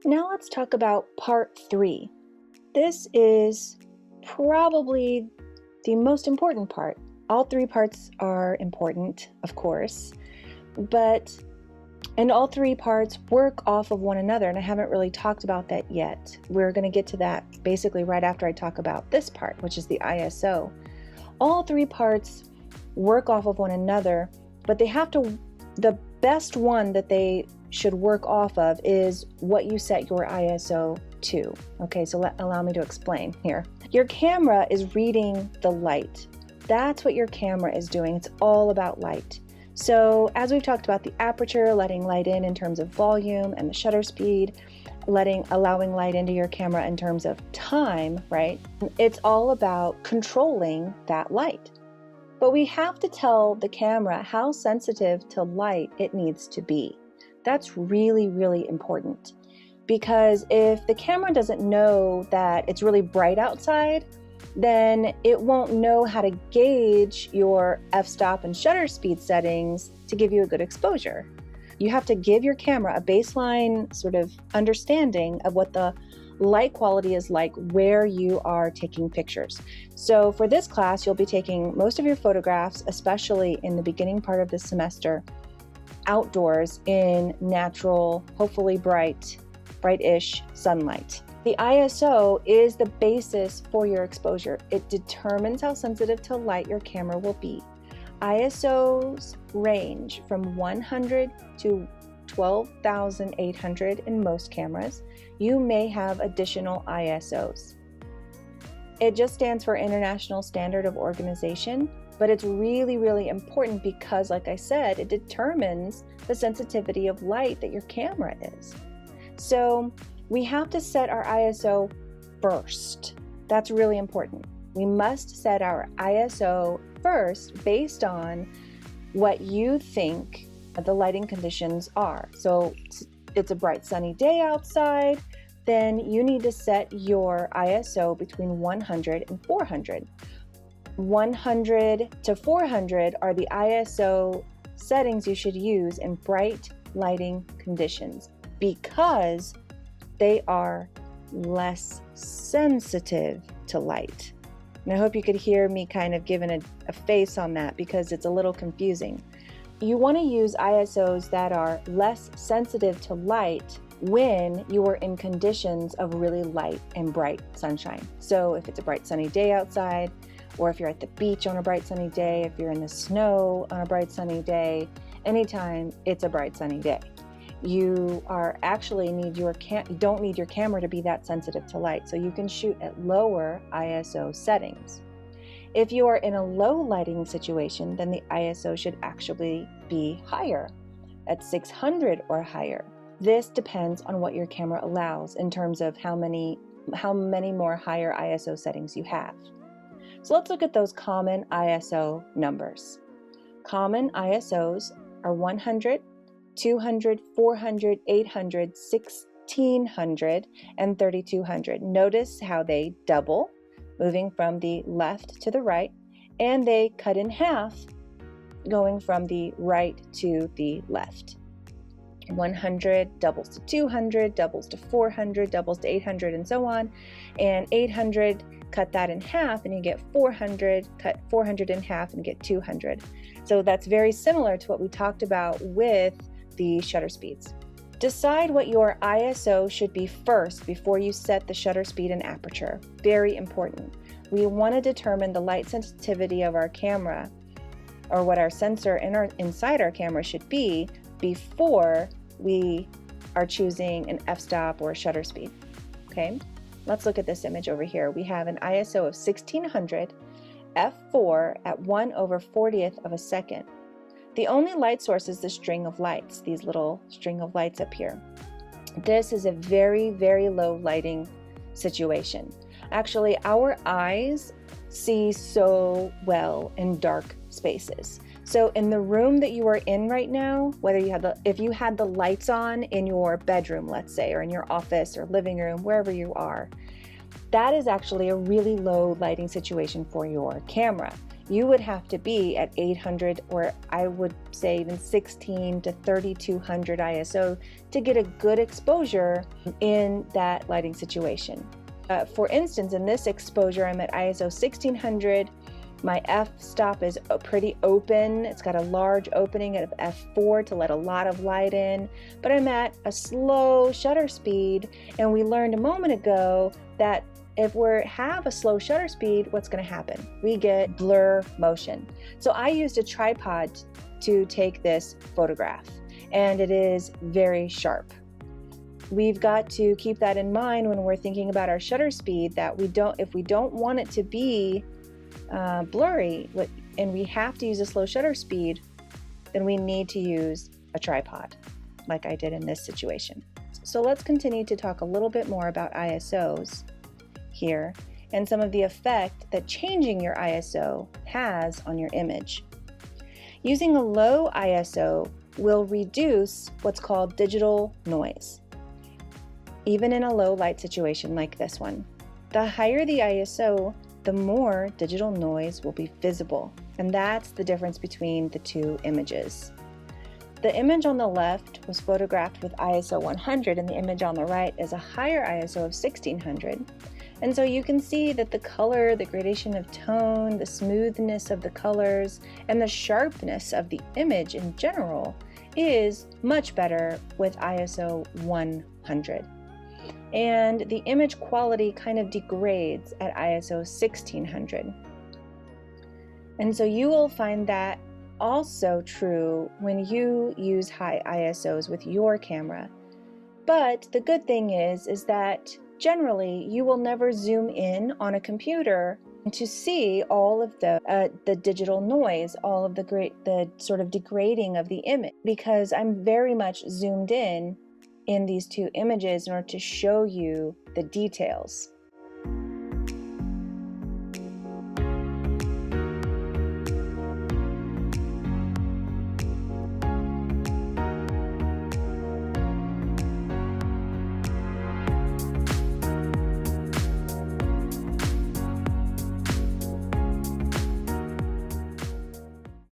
Now let's talk about part 3. This is probably the most important part. All 3 parts are important, of course, and all 3 parts work off of one another, and I haven't really talked about that yet. We're going to get to that basically right after I talk about this part, which is the ISO. All 3 parts work off of one another, but the best one that they should work off of is what you set your ISO to. Okay, so allow me to explain here. Your camera is reading the light. That's what your camera is doing. It's all about light. So as we've talked about the aperture, letting light in terms of volume, and the shutter speed, allowing light into your camera in terms of time, right? It's all about controlling that light. But we have to tell the camera how sensitive to light it needs to be. That's really, really important, because if the camera doesn't know that it's really bright outside, then it won't know how to gauge your f-stop and shutter speed settings to give you a good exposure. You have to give your camera a baseline sort of understanding of what the light quality is like where you are taking pictures. So for this class, you'll be taking most of your photographs, especially in the beginning part of the semester, outdoors in natural, hopefully brightish sunlight. The ISO is the basis for your exposure. It determines how sensitive to light your camera will be. ISOs range from 100 to 12,800 in most cameras. You may have additional ISOs. It just stands for International Standard of Organization, but it's really, really important because, like I said, it determines the sensitivity of light that your camera is. So we have to set our ISO first. That's really important. We must set our ISO first based on what you think the lighting conditions are. So it's a bright sunny day outside, then you need to set your ISO between 100 and 400. 100 to 400 are the ISO settings you should use in bright lighting conditions because they are less sensitive to light. And I hope you could hear me kind of giving a face on that because it's a little confusing. You want to use ISOs that are less sensitive to light when you are in conditions of really light and bright sunshine. So if it's a bright sunny day outside, or if you're at the beach on a bright sunny day, if you're in the snow on a bright sunny day, anytime it's a bright sunny day. You don't need your camera to be that sensitive to light, so you can shoot at lower ISO settings. If you are in a low lighting situation, then the ISO should actually be higher, at 600 or higher. This depends on what your camera allows in terms of how many more higher ISO settings you have. So let's look at those common ISO numbers. Common ISOs are 100, 200, 400, 800, 1600, and 3200. Notice how they double, moving from the left to the right, and they cut in half, going from the right to the left. 100 doubles to 200, doubles to 400, doubles to 800, and so on. And 800, cut that in half and you get 400, cut 400 in half and get 200. So that's very similar to what we talked about with the shutter speeds. Decide what your ISO should be first before you set the shutter speed and aperture. Very important. We want to determine the light sensitivity of our camera, or what our sensor inside our camera should be, before we are choosing an f-stop or a shutter speed. Okay, let's look at this image over here. We have an ISO of 1600, f4 at 1/40th of a second. The only light source is the string of lights, these little string of lights up here. This is a very, very low lighting situation. Actually, our eyes see so well in dark spaces. So in the room that you are in right now, if you had the lights on in your bedroom, let's say, or in your office or living room, wherever you are, that is actually a really low lighting situation for your camera. you would have to be at 800, or I would say even 16 to 3200 ISO to get a good exposure in that lighting situation. For instance, in this exposure, I'm at ISO 1600. My f-stop is pretty open. It's got a large opening at f4 to let a lot of light in, but I'm at a slow shutter speed, and we learned a moment ago that if we have a slow shutter speed, what's going to happen? We get blur motion. So I used a tripod to take this photograph, and it is very sharp. We've got to keep that in mind when we're thinking about our shutter speed, that if we don't want it to be blurry and we have to use a slow shutter speed, then we need to use a tripod like I did in this situation. So let's continue to talk a little bit more about ISOs here and some of the effect that changing your ISO has on your image. Using a low ISO will reduce what's called digital noise, even in a low light situation like this one. The higher the ISO, the more digital noise will be visible, and that's the difference between the two images. The image on the left was photographed with ISO 100, and the image on the right is a higher ISO of 1600. And so you can see that the color, the gradation of tone, the smoothness of the colors, and the sharpness of the image in general is much better with ISO 100. And the image quality kind of degrades at ISO 1600. And so you will find that also true when you use high ISOs with your camera. But the good thing is that generally you will never zoom in on a computer to see all of the digital noise, all of the sort of degrading of the image, because I'm very much zoomed in these two images in order to show you the details.